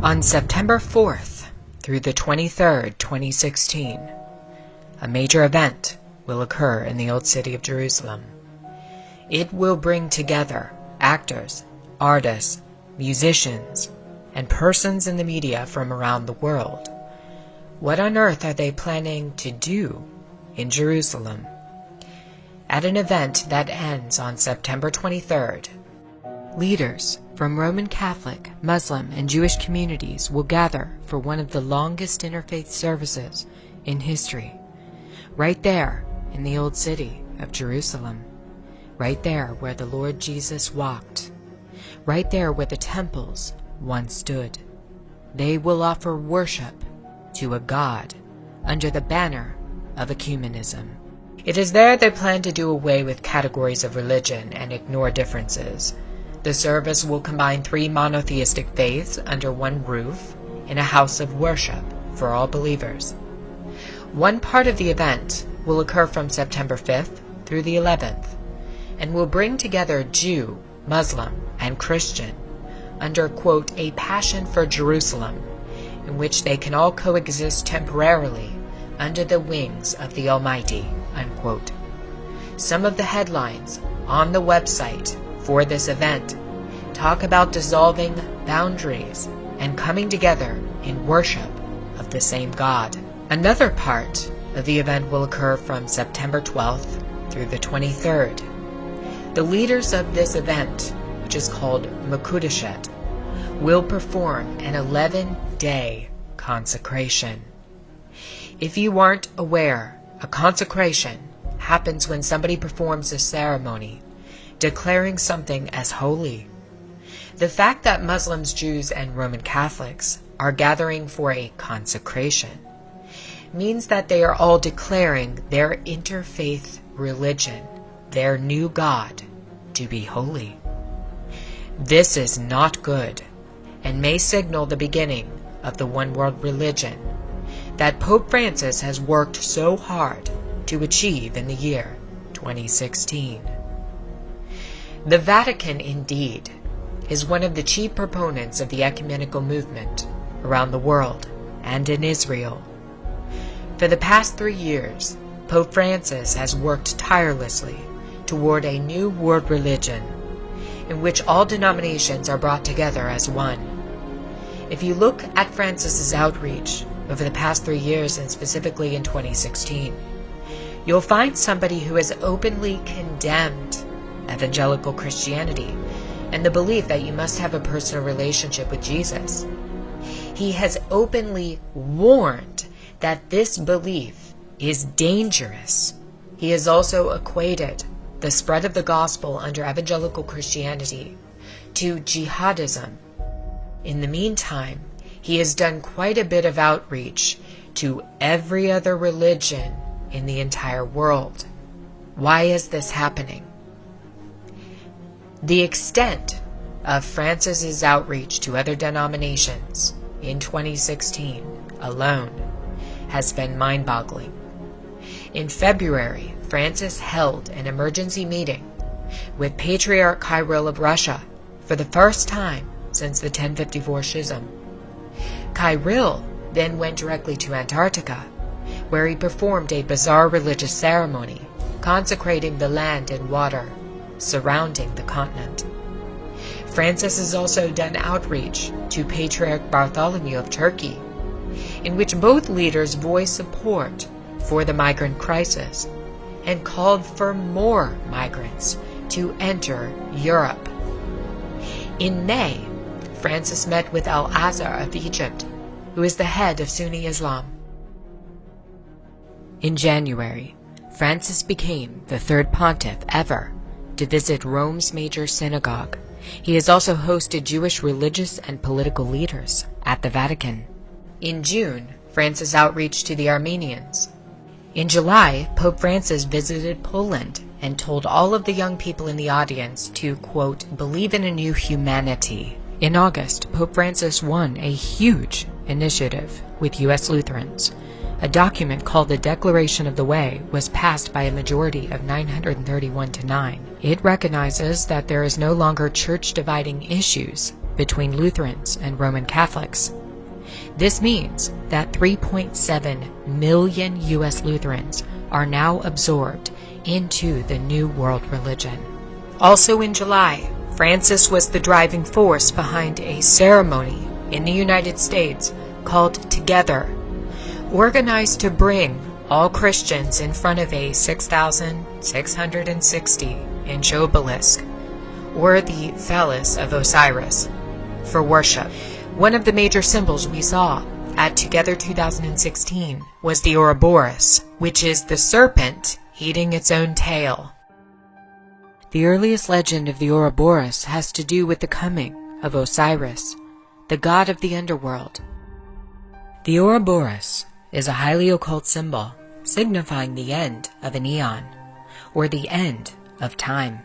On September 4th through the 23rd, 2016, a major event will occur in the Old City of Jerusalem. It will bring together actors, artists, musicians, and persons in the media from around the world. What on earth are they planning to do in Jerusalem? At an event that ends on September 23rd, leaders from Roman Catholic, Muslim, and Jewish communities will gather for one of the longest interfaith services in history, right there in the Old City of Jerusalem, right there where the Lord Jesus walked, right there where the temples once stood. They will offer worship to a God under the banner of ecumenism. It is there they plan to do away with categories of religion and ignore differences. The service will combine 3 monotheistic faiths under one roof in a house of worship for all believers. One part of the event will occur from September 5th through the 11th and will bring together Jew, Muslim, and Christian under, quote, a passion for Jerusalem, in which they can all coexist temporarily under the wings of the Almighty, unquote. Some of the headlines on the website for this event talk about dissolving boundaries and coming together in worship of the same God. Another part of the event will occur from September 12th through the 23rd. The leaders of this event, which is called Mekudeshet, will perform an 11-day consecration. If you aren't aware, a consecration happens when somebody performs a ceremony declaring something as holy. The fact that Muslims, Jews, and Roman Catholics are gathering for a consecration means that they are all declaring their interfaith religion, their new God, to be holy. This is not good and may signal the beginning of the one world religion that Pope Francis has worked so hard to achieve in the year 2016. The Vatican, indeed, is one of the chief proponents of the ecumenical movement around the world and in Israel. For the past 3 years, Pope Francis has worked tirelessly toward a new world religion in which all denominations are brought together as one. If you look at Francis's outreach over the past 3 years, and specifically in 2016, you'll find somebody who has openly condemned evangelical Christianity and the belief that you must have a personal relationship with Jesus. He has openly warned that this belief is dangerous. He has also equated the spread of the gospel under evangelical Christianity to jihadism. In the meantime, he has done quite a bit of outreach to every other religion in the entire world. Why is this happening? The extent of Francis's outreach to other denominations in 2016 alone has been mind-boggling. In February, Francis held an emergency meeting with Patriarch Kirill of Russia for the first time since the 1054 Schism. Kirill then went directly to Antarctica, where he performed a bizarre religious ceremony consecrating the land and water surrounding the continent. Francis has also done outreach to Patriarch Bartholomew of Turkey, in which both leaders voiced support for the migrant crisis and called for more migrants to enter Europe. In May, Francis met with Al-Azhar of Egypt, who is the head of Sunni Islam. In January, Francis became the 3rd pontiff ever to visit Rome's major synagogue. He has also hosted Jewish religious and political leaders at the Vatican. In June, Francis outreached to the Armenians. In July, Pope Francis visited Poland and told all of the young people in the audience to, quote, believe in a new humanity. In August, Pope Francis won a huge initiative with U.S. Lutherans. A document called the Declaration of the Way was passed by a majority of 931 to 9. It recognizes that there is no longer church-dividing issues between Lutherans and Roman Catholics. This means that 3.7 million U.S. Lutherans are now absorbed into the New World Religion. Also in July, Francis was the driving force behind a ceremony in the United States called Together, organized to bring all Christians in front of a 6,660-inch obelisk, or the phallus of Osiris, for worship. One of the major symbols we saw at Together 2016 was the Ouroboros, which is the serpent eating its own tail. The earliest legend of the Ouroboros has to do with the coming of Osiris, the god of the underworld. The Ouroboros is a highly occult symbol signifying the end of an eon, or the end of time.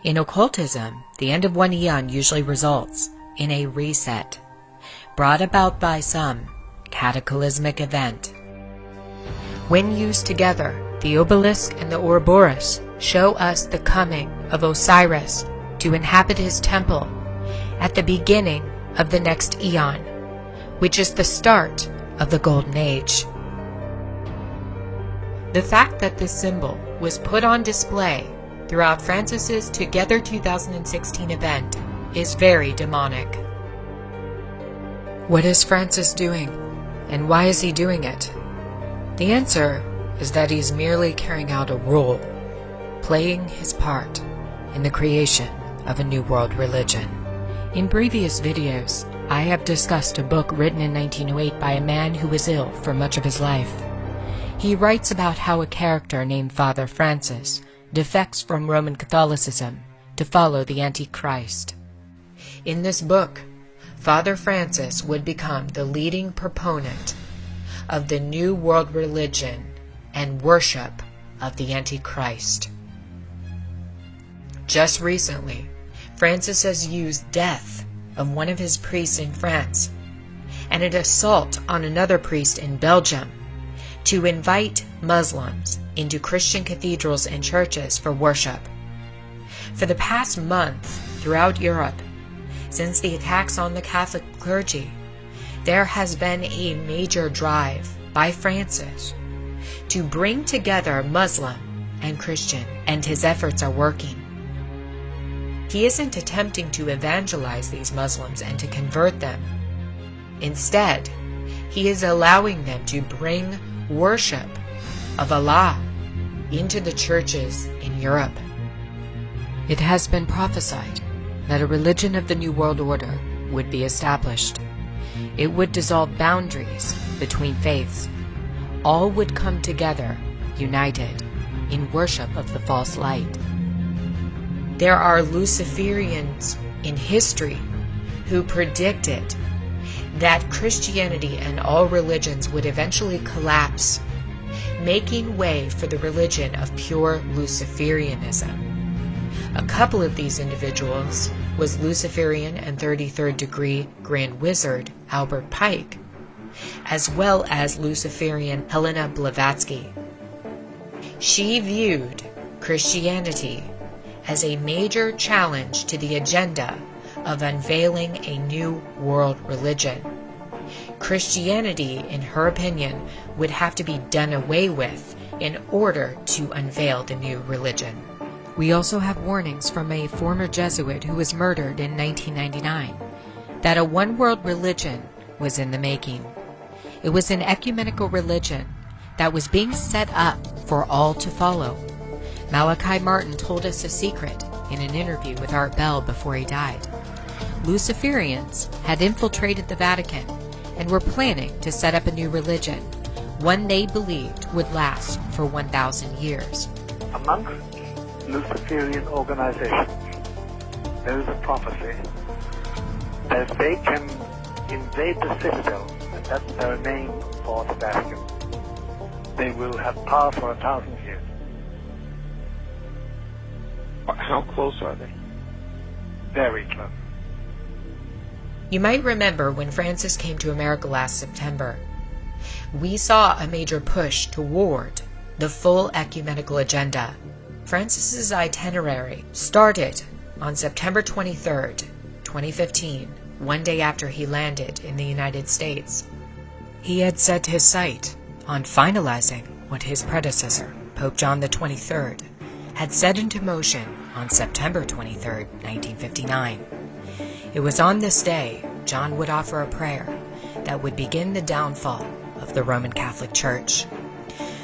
In occultism, the end of one eon usually results in a reset, brought about by some cataclysmic event. When used together, the obelisk and the Ouroboros show us the coming of Osiris to inhabit his temple at the beginning of the next eon, which is the start of the Golden Age. The fact that this symbol was put on display throughout Francis's Together 2016 event is very demonic. What is Francis doing, and why is he doing it? The answer is that he's merely carrying out a role, playing his part in the creation of a new world religion. In previous videos, I have discussed a book written in 1908 by a man who was ill for much of his life. He writes about how a character named Father Francis defects from Roman Catholicism to follow the Antichrist. In this book, Father Francis would become the leading proponent of the New World Religion and worship of the Antichrist. Just recently, Francis has used death of one of his priests in France and an assault on another priest in Belgium to invite Muslims into Christian cathedrals and churches for worship. For the past month, throughout Europe, since the attacks on the Catholic clergy, there has been a major drive by Francis to bring together Muslim and Christian, and his efforts are working. He isn't attempting to evangelize these Muslims and to convert them. Instead, he is allowing them to bring worship of Allah into the churches in Europe. It has been prophesied that a religion of the New World Order would be established. It would dissolve boundaries between faiths. All would come together, united, in worship of the false light. There are Luciferians in history who predicted that Christianity and all religions would eventually collapse, making way for the religion of pure Luciferianism. A couple of these individuals was Luciferian and 33rd degree Grand Wizard Albert Pike, as well as Luciferian Helena Blavatsky. She viewed Christianity as a major challenge to the agenda of unveiling a new world religion. Christianity, in her opinion, would have to be done away with in order to unveil the new religion. We also have warnings from a former Jesuit who was murdered in 1999 that a one-world religion was in the making. It was an ecumenical religion that was being set up for all to follow. Malachi Martin told us a secret in an interview with Art Bell before he died. Luciferians had infiltrated the Vatican and were planning to set up a new religion, one they believed would last for 1,000 years. Amongst Luciferian organizations, there is a prophecy that they can invade the citadel, and that's their name for the Vatican. They will have power for 1,000 years. How close are they? Very close. You might remember when Francis came to America last September, we saw a major push toward the full ecumenical agenda. Francis's itinerary started on September 23rd, 2015, one day after he landed in the United States. He had set his sight on finalizing what his predecessor, Pope John the 23rd, had set into motion on September 23, 1959. It was on this day John would offer a prayer that would begin the downfall of the Roman Catholic Church.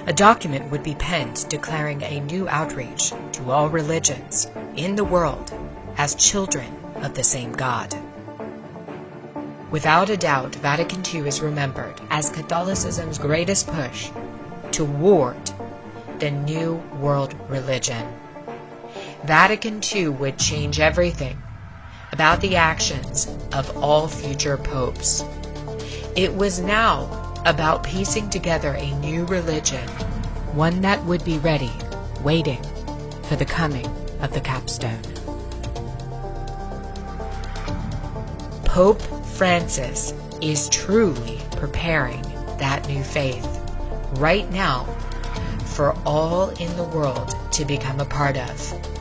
A document would be penned declaring a new outreach to all religions in the world as children of the same God. Without a doubt, Vatican II is remembered as Catholicism's greatest push toward the New World Religion. Vatican II would change everything about the actions of all future popes. It was now about piecing together a new religion, one that would be ready, waiting for the coming of the capstone. Pope Francis is truly preparing that new faith right now for all in the world to become a part of.